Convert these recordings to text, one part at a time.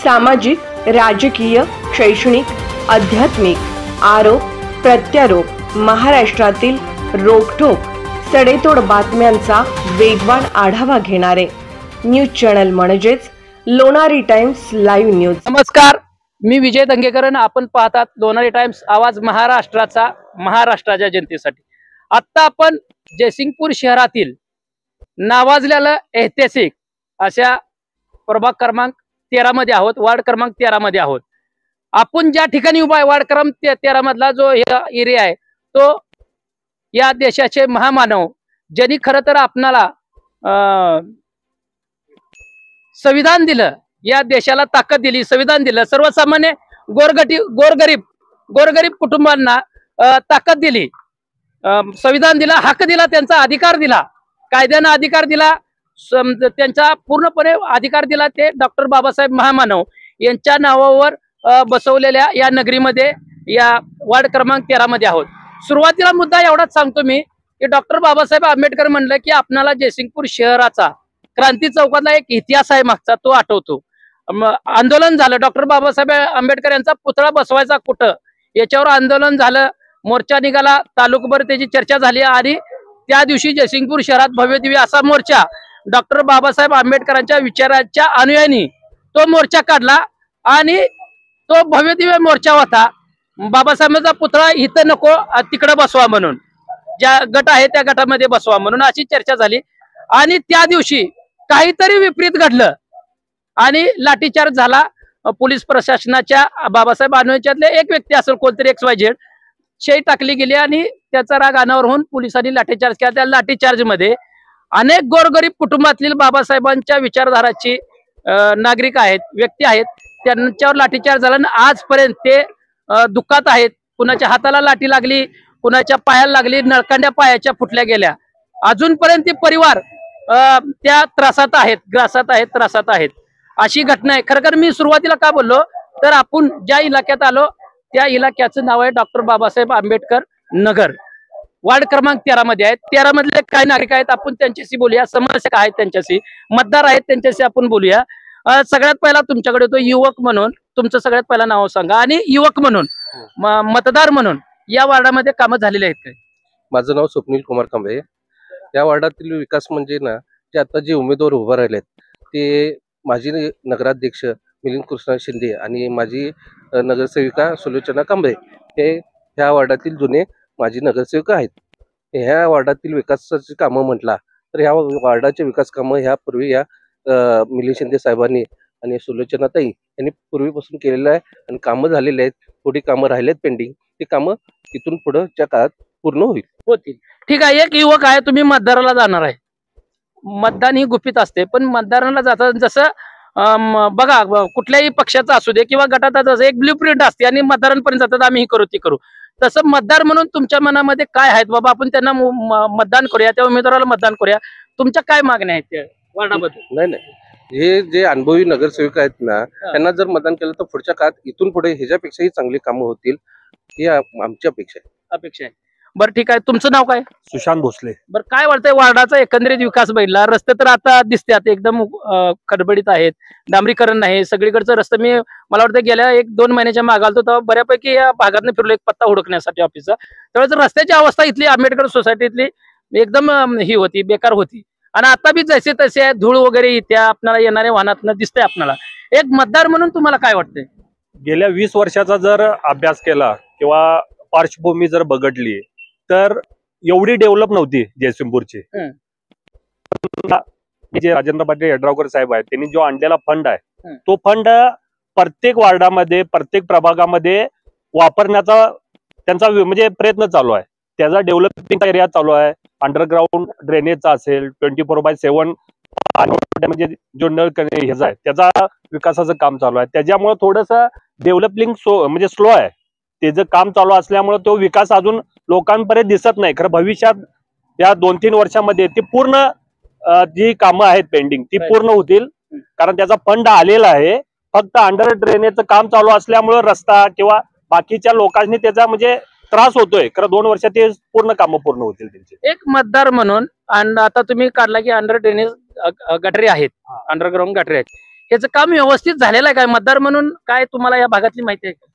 सामाजिक, राजकीय, शैक्षणिक, आध्यात्मिक, आरोप प्रत्यारोप, महाराष्ट्रातील रोखठोक सडेतोड बातम्यांचा वेगवान आढावा घेणारे न्यूज चॅनल म्हणजेच लोणारी टाइम्स लाईव्ह न्यूज। नमस्कार, मी विजय दंगेकर, आपण पाहतात लोणारी टाइम्स, आवाज महाराष्ट्राचा, महाराष्ट्राच्या जनतेसाठी। आता आपण जयसिंगपूर शहरातील नावाजलेलं ऐतिहासिक अशा प्रभाग क्रमांक 13 मध्ये आहोत, वार्ड क्रमांक 13 मध्ये आहोत। आपण ज्या ठिकाणी उभा आहे, वार्ड क्रमांक 13 मधला जो एरिया आहे, तो या देशाचे महामानव ज्यांनी खरं तर आपणाला संविधान दिलं, या देशाला ताकद दिली, संविधान दिलं, सर्वसामान्य गोरगरीब कुटुंबांना ताकद दिली, संविधान दिला, हक्क दिला, त्यांचा अधिकार दिला, कायद्याने अधिकार दिला, त्यांचा पूर्णपणे अधिकार दिला। ते डॉक्टर बाबासाहेब महामानव यांच्या नावावर बसवलेल्या या नगरीमध्ये, या वार्ड क्रमांक 13 मध्ये आहोत। सुरुवातीला मुद्दा एवढाच सांगतो मी की डॉक्टर बाबासाहेब आंबेडकर म्हणलं की आपणाला जयसिंगपूर शहराचा क्रांती चौकातला एक इतिहास आहे मागचा, तो आठवतो। आंदोलन झालं, डॉक्टर बाबासाहेब आंबेडकर यांचा पुतळा बसवायचा कुठं, याच्यावर आंदोलन झालं, मोर्चा निघाला, तालुकाभर त्याची चर्चा झाली आणि त्या दिवशी जयसिंगपूर शहरात भव्यदिव्य असा मोर्चा डॉक्टर बाबासाहेब आंबेडकरांच्या विचाराच्या अनुयायांनी तो मोर्चा काढला आणि तो भव्यदिव्य मोर्चा होता। बाबासाहेबांचा पुतळा इथं नको, तिकडे बसवा म्हणून, ज्या गट आहे त्या गटामध्ये बसवा म्हणून अशी चर्चा झाली। आणि त्या दिवशी काहीतरी विपरीत घडलं आणि लाठीचार्ज झाला। पोलीस प्रशासनाच्या बाबासाहेब अनुयायांच्यातले एक व्यक्ती असेल, कोणतरी XYZ, शेई टाकली गेली आणि त्याचा राग अनावर होऊन पोलिसांनी लाठीचार्ज केला। त्या लाठीचार्ज मध्ये अनेक गोरगरीब कुटुंबातील बाबासाहेबांच्या विचारधाराची नागरिक आहेत, व्यक्ती आहेत, त्यांच्यावर लाठीचार्ज झाला आणि आजपर्यंत ते दुःखात आहेत। कुणाच्या हाताला लाठी लागली, कुणाच्या पायाला लागली, नळकांड्या पायाच्या फुटल्या गेल्या। अजूनपर्यंत ते परिवार त्या त्रासात आहेत, त्रासात आहेत। अशी घटना आहे। खरं मी सुरुवातीला का बोललो तर आपण ज्या इलाक्यात आलो त्या इलाक्याचं नाव आहे डॉक्टर बाबासाहेब आंबेडकर नगर, वार्ड क्रमांक 13 मध्ये आहेत। 13 मधले काही नागरिक आहेत, आपण त्यांच्याशी बोलूया, समस्या आहेत त्यांच्याशी, मतदार आहेत त्यांच्याशी आपण बोलूया। सगळ्यात पहिला तुमच्याकडे तो युवक म्हणून तुमचं सगळ्यात पहिला नाव सांगा आणि युवक म्हणून, मतदार म्हणून या वार्डामध्ये कामं झालेली आहेत काय? माझं नाव स्वप्नील कुमार कांबळे। या वार्डातील विकास म्हणजे ना, जे आता जे उमेदवार उभे राहिलेत ते माजी नगराध्यक्ष मिलिंद कृष्णा शिंदे आणि माजी नगरसेविका सुलोचना कांबळे हे ह्या वार्डातील जुने माजी नगरसेविका आहेत। ह्या वार्डातील विकासाची कामं म्हटला तर ह्या वार्डाचे विकास कामं ह्यापूर्वी या मिलिंद शिंदे साहेबांनी आणि सुलोचना ताई यांनी पूर्वीपासून केलेलं आहे आणि कामं झालेली आहेत। थोडी कामं राहिलेत पेंडिंग, ती कामं इथून पुढच्या काळात पूर्ण होतील। ठीक आहे, एक युवक आहे, तुम्ही मतदाराला जाणार आहे, मतदान ही गुपित असते, पण मतदाराला जातात जसं बघा कुठल्याही पक्षाचा असू दे किंवा गटाचा एक ब्ल्यूप्रिंट असते आणि मतदारांपर्यंत जातात, आम्ही ही करू ती करू। तसं मतदार म्हणून तुमच्या मनामध्ये काय आहेत, बाबा आपण त्यांना मतदान करूया, त्या उमेदवाराला मतदान करूया, तुमच्या काय मागण्या आहेत त्या वार्डाबद्दल? नाही, हे जे अनुभवी नगरसेवक आहेत ना, त्यांना जर मतदान केलं तर पुढच्या काळात इथून पुढे ह्याच्यापेक्षाही चांगली कामं होतील, ही आमची अपेक्षा आहे। बरं ठीक आहे, तुमचं नाव काय? सुशांत भोसले। बरं, काय वाटतंय वार्डाचा एकंदरीत विकास बघितला? रस्ते तर आता दिसतात एकदम खडबडीत आहेत, डांबरीकरण नाही सगळीकडचं रस्ते। मला वाटतं गेल्या 1-2 महिन्याच्या मागाल तो बऱ्यापैकी या भागातनं फिरलो एक पत्ता हुडकण्यासाठी ऑफिसचा, त्यावेळेस रस्त्याची अवस्था इथली आंबेडकर सोसायटीतली एकदम ही होती, बेकार होती आणि आता बी जसे तसे आहे, धूळ वगैरे इथे आपल्याला येणाऱ्या वाहनातनं दिसतंय। आपल्याला एक मतदार म्हणून तुम्हाला काय वाटतंय? गेल्या 20 वर्षाचा जर अभ्यास केला किंवा पार्श्वभूमी जर बघितली तर एवढी डेव्हलप नव्हती जयसिंगपूरची। जे राजेंद्र पाटील यड्रावकर साहेब आहेत त्यांनी जो आणलेला फंड आहे, तो फंड प्रत्येक वार्डामध्ये, प्रत्येक प्रभागामध्ये वापरण्याचा त्यांचा म्हणजे प्रयत्न चालू आहे। त्याचा डेव्हलपिंग एरिया चालू आहे, अंडरग्राउंड ड्रेनेजचा असेल, 24/7 म्हणजे जो नळ ह्याचा आहे त्याचा विकासाचं काम चालू आहे। त्याच्यामुळे थोडंसं डेव्हलपिंग म्हणजे स्लो आहे, त्याचं काम चालू असल्यामुळे तो विकास अजून लोकांपर्यंत दिसत नाही। खरं भविष्यात या 2-3 वर्षामध्ये ती पूर्ण जी कामं आहेत पेंडिंग ती पूर्ण होतील, कारण त्याचा फंड आलेला आहे। फक्त अंडर ड्रेनेजचं काम चालू असल्यामुळे रस्ता किंवा बाकीच्या लोकांनी त्याचा म्हणजे त्रास होतोय, खरं 2 वर्षात ते पूर्ण कामं पूर्ण होतील त्यांचे। एक मतदार म्हणून, आणि आता तुम्ही काढला की अंडर ड्रेनेज गटरी आहेत, अंडरग्राउंड गटरी आहेत, याचं काम व्यवस्थित झालेलं आहे काय? मतदार म्हणून काय तुम्हाला या भागातली माहिती आहे का?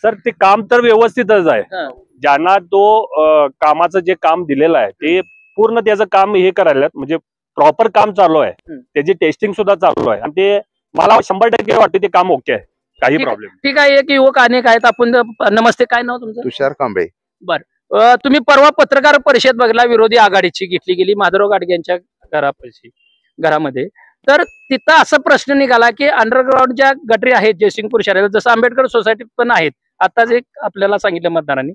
सर ते काम तर व्यवस्थितच आहे. हा. ज्यांना तो कामाचं जे काम दिलेलं आहे ते पूर्ण त्याचं काम हे करायला म्हणजे प्रॉपर काम चालू आहे. त्याची टेस्टिंग सुद्धा चालू आहे आणि ते मला 100% वाटते ते काम ओके आहे, काही ठीक आहे. प्रॉब्लेम. ठीक आहे. एक युवक अनेक आहेत. आपण नमस्ते, काय नाव तुमचं? तुषार कांबळे. तुम्ही परवा पत्रकार परिषद बघला, विरोधी आघाडीची घेतली गेली माधवराव गाडगे यांच्या घरामध्ये. तर तिथं असा प्रश्न निघाला की अंडरग्राऊंड ज्या गटरी आहेत जयसिंगपूर शहरात, जसं आंबेडकर सोसायटीत पण आहेत, आताच एक आपल्याला सांगितलं मतदारांनी,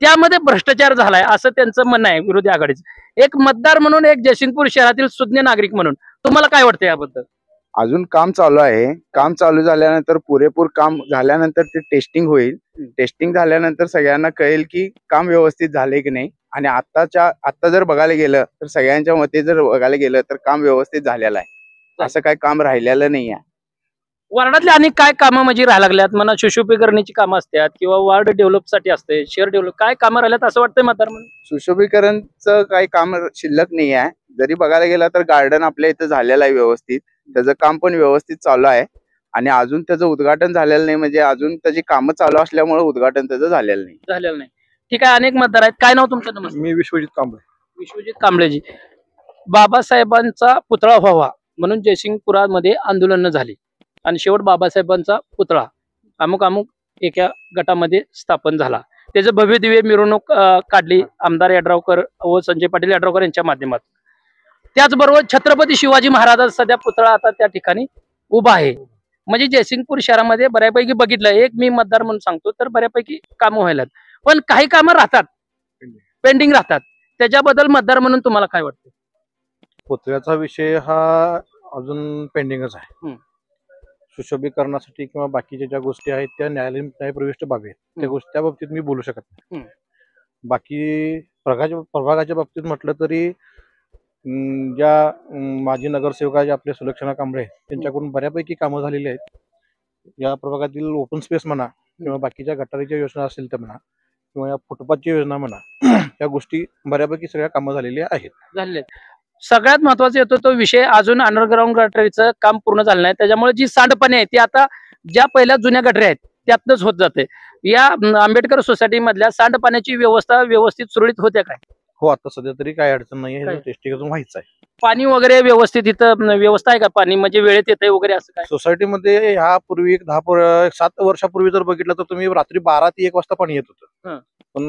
त्यामध्ये भ्रष्टाचार झालाय असं त्यांचं म्हणणं आहे विरोधी आघाडीचं. एक मतदार म्हणून, एक जयसिंगपूर शहरातील सुज्ञ नागरिक म्हणून तुम्हाला काय वाटतं याबद्दल? अजून काम चालू आहे. काम चालू झाल्यानंतर पुरेपूर काम झाल्यानंतर ते टेस्टिंग होईल. टेस्टिंग झाल्यानंतर सगळ्यांना कळेल की काम व्यवस्थित झाले की नाही. आणि आता जर बघायला गेलं तर सगळ्यांच्या मते जर बघायला गेलं तर काम व्यवस्थित झालेलं आहे. असं काही काम राहिलेलं नाही आहे. वार्डातले अनेक काय कामं म्हणजे राहायला लागल्यात म्हणा, सुशोभीकरणाची कामं असतात किंवा वार्ड डेव्हलपसाठी असते, शहर डेव्हलप, काय कामं राहिल्यात असं वाटतंय मतदार म्हणून? सुशोभीकरणचं काही काम शिल्लक नाही आहे. जरी बघायला गेलं तर गार्डन आपल्या इथं झालेलं आहे व्यवस्थित, त्याचं काम पण व्यवस्थित चालू आहे. आणि अजून त्याचं उद्घाटन झालेलं नाही, म्हणजे अजून त्याची कामं चालू असल्यामुळे उद्घाटन त्याचं झालेलं नाही. ठीक आहे. अनेक मतदार आहेत. काय नाव तुमचं? नमस्ते. मी विश्वजित कांबळे. विश्वजित कांबळेजी, बाबासाहेबांचा पुतळा व्हावा म्हणून जयसिंगपुरामध्ये आंदोलन झाली आणि शेवट बाबासाहेबांचा पुतळा अमुक अमुक एका गटामध्ये स्थापन झाला. त्याचं भव्य दिव्य मिरवणूक काढली आमदार यड्रावकर व संजय पाटील यड्रावकर यांच्या माध्यमातून. त्याचबरोबर छत्रपती शिवाजी महाराजांचा सध्या पुतळा आता त्या ठिकाणी उभा आहे. म्हणजे जयसिंगपूर शहरामध्ये बऱ्यापैकी बघितलं, एक मी मतदार म्हणून सांगतो तर बऱ्यापैकी कामं व्हायला, पण काही कामं राहतात, पेंडिंग राहतात. त्याच्याबद्दल मतदार म्हणून तुम्हाला काय वाटतं? पुतळ्याचा विषय हा अजून पेंडिंगच आहे. सुशोभीकरणासाठी किंवा बाकीच्या ज्या गोष्टी आहेत त्या न्यायप्रविष्ट बाबी आहेत, त्या गोष्टी त्या बाबतीत मी बोलू शकत नाही. बाकी प्रभागाच्या बाबतीत म्हटलं तरी ज्या माजी नगरसेवक आहेत आपले सुलक्षणा कांबळे त्यांच्याकडून बऱ्यापैकी कामं झालेली आहेत. या प्रभागातील ओपन स्पेस म्हणा किंवा बाकीच्या गटारीच्या योजना असतील त्या म्हणा किंवा या फुटपाथची योजना म्हणा, या गोष्टी बऱ्यापैकी सगळ्या कामं झालेल्या आहेत. सगळ्यात महत्वाचा येतो तो विषय, अजून अंडरग्राऊंड गटरीचं काम पूर्ण झालं नाही. त्याच्यामुळे जी सांडपाणी आहे ती आता ज्या पहिल्या जुन्या गटरी आहेत त्यातनच होत जाते. या आंबेडकर सोसायटी मधल्या सांडपाण्याची व्यवस्था व्यवस्थित सुरळीत होते काय? हो, आता सध्या तरी काही अडचण नाही आहे. टेस्टिंग अजून व्हायचं आहे. पाणी वगैरे व्यवस्थित इथं व्यवस्था आहे का? पाणी म्हणजे वेळेत येते वगैरे असं काय? सोसायटीमध्ये ह्यापूर्वी 7 वर्षापूर्वी जर बघितलं तर तुम्ही रात्री 12 ते 1 वाजता पाणी येत होतं. पण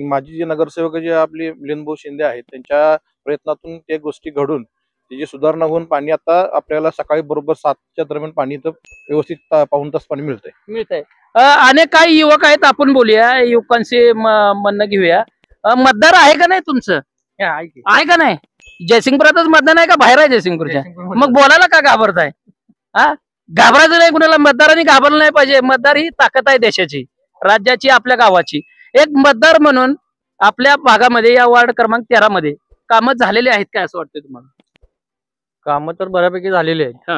माझी जे नगरसेवक जे आपले मिलिंदभाऊ शिंदे आहेत त्यांच्या प्रयत्नातून त्या गोष्टी घडून त्याची सुधारणा होऊन पाणी आता आपल्याला सकाळी बरोबर 7च्या दरम्यान पाणी इथं व्यवस्थित पाऊण तास पाणी मिळतंय. अनेक काही युवक आहेत, आपण बोलूया, युवकांचे म्हणणं घेऊया. मतदार आहे का नाही तुमचं? आहे का नाही? जयसिंगपुरातच मतदान आहे का बाहेर आहे जयसिंगपूरच्या? मग बोलायला का घाबरताय? घाबरायचं नाही कुणाला, मतदारांनी घाबरलं नाही पाहिजे. मतदार ही ताकद आहे देशाची, राज्याची, आपल्या गावाची. एक मतदार म्हणून आपल्या भागामध्ये या वार्ड क्रमांक 13 मध्ये कामं झालेले आहेत काय असं वाटतंय तुम्हाला? कामं तर बऱ्यापैकी झालेली आहेत.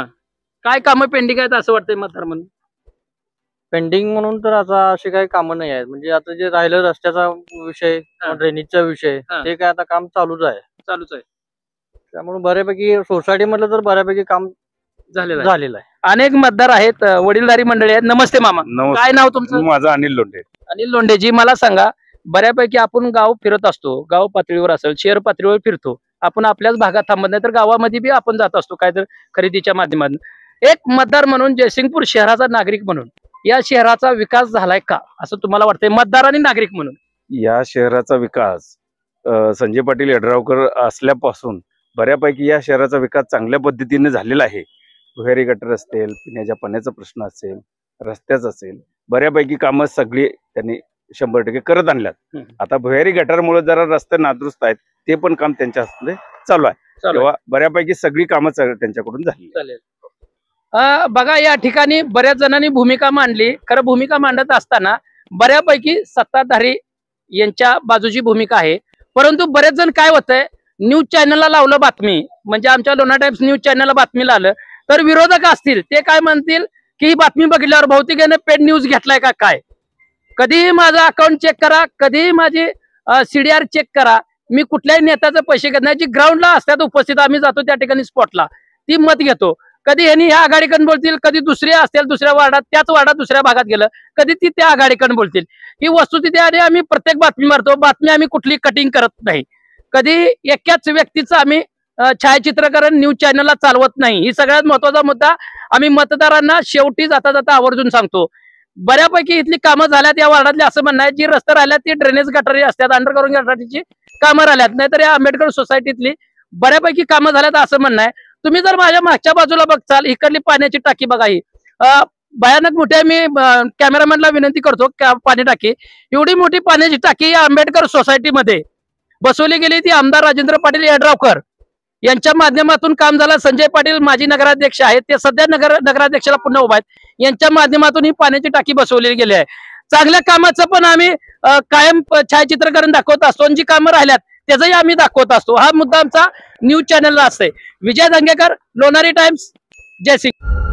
काय कामं पेंडिंग आहेत असं वाटतंय मतदार म्हणून? पेंडिंग म्हणून तर आता अशी काही कामं नाही आहेत. म्हणजे आता जे राहिलं रस्त्याचा विषय, ड्रेनेजचा विषय, ते काय आता काम चालूच आहे. त्यामुळे बऱ्यापैकी सोसायटी मधलं तर बऱ्यापैकी काम झालेलं आहे. अनेक मतदार आहेत, वडीलधारी मंडळी आहेत. नमस्ते मामा, काय नाव तुमचं? माझं अनिल लोंढे. अनिल लोंढेजी, मला सांगा, बऱ्यापैकी आपण गाव फिरत असतो, गाव पातळीवर असेल, शहर पातळीवर फिरतो आपण, आपल्याच भागात थांबत नाही तर गावामध्ये बी आपण जात असतो काय तर खरेदीच्या माध्यमातून. एक मतदार म्हणून, जयसिंगपूर शहराचा नागरिक म्हणून या शहराचा विकास झालाय का असं तुम्हाला वाटतंय? मतदार आणि नागरिक म्हणून या शहराचा विकास संजय पाटील यड्रावकर असल्यापासून बऱ्यापैकी या शहराचा विकास चांगल्या पद्धतीने झालेला आहे. भुयारी गटर असतील, पिण्याच्या पाण्याचा प्रश्न असेल, रस्त्याचा असेल, बऱ्यापैकी कामं सगळी त्यांनी 100% करत आणल्यात. आता भुयारी गटारमुळे जरा रस्ते नादुरुस्त आहेत, ते पण काम त्यांच्या हस्ते चालू आहे. तेव्हा बऱ्यापैकी सगळी कामं त्यांच्याकडून झाली. बघा, या ठिकाणी बऱ्याच जणांनी भूमिका मांडली. खरं भूमिका मांडत असताना बऱ्यापैकी सत्ताधारी यांच्या बाजूची भूमिका आहे, परंतु बरेच जण काय होतंय, न्यूज चॅनलला लावलं बातमी, म्हणजे आमच्या लोणार टाइम्स न्यूज चॅनलला बातमीला आलं तर विरोधक असतील ते काय म्हणतील की ही बातमी बघितल्यावर बहुतेक याने पेड न्यूज घेतलाय का काय. कधीही माझं अकाउंट चेक करा, कधीही माझी CDR चेक करा, मी कुठल्याही नेत्याचे पैसे घेत नाही. जी ग्राउंडला असतात उपस्थित, आम्ही जातो त्या ठिकाणी स्पॉटला, ती मत घेतो. कधी ह्यांनी ह्या आघाडीकडून बोलतील, कधी दुसरे असतील दुसऱ्या वार्डात, त्याच वार्डात दुसऱ्या भागात गेलं, कधी ती त्या आघाडीकडून बोलतील. ही वस्तुस्थिती आणि आम्ही प्रत्येक बातमी मारतो. बातमी आम्ही कुठली कटिंग करत नाही. कधी एकाच व्यक्तीचं आम्ही छायाचित्रकरण न्यूज चॅनलला चालवत नाही. ही सगळ्यात महत्वाचा मुद्दा आम्ही मतदारांना शेवटी जाता जाता आवर्जून सांगतो. बऱ्यापैकी इथली कामं झाल्यात या वार्डातली असं म्हणणं आहे. जी रस्ते राहिल्यात ती ड्रेनेज गटारी असतात, अंडरग्राउंड गटारीची कामं राहिल्यात. नाहीतर या आंबेडकर सोसायटीतली बऱ्यापैकी कामं झाल्यात असं म्हणणं आहे. तुम्ही जर माझ्या मागच्या बाजूला बघचाल, इकडली पाण्याची टाकी बघा, ही भयानक मोठी आहे. मी कॅमेरामॅनला विनंती करतो, पाणी टाकी, एवढी मोठी पाण्याची टाकी या आंबेडकर सोसायटीमध्ये बसवली गेली. ती आमदार राजेंद्र पाटील यड्रावकर यांच्या माध्यमातून काम झालं. संजय पाटील माजी नगराध्यक्ष आहेत, ते सध्या नगराध्यक्षाला पुन्हा उभा आहेत. यांच्या माध्यमातून ही पाण्याची टाकी बसवली गेली आहे. चांगल्या कामाचं पण आम्ही कायम छायाचित्रकरण दाखवत असतो आणि जी कामं राहिल्यात त्याचंही आम्ही दाखवत असतो. हा मुद्दा आमचा न्यूज चॅनलला असतंय. विजय दंगेकर, लोणारी टाइम्स, जय सिंग.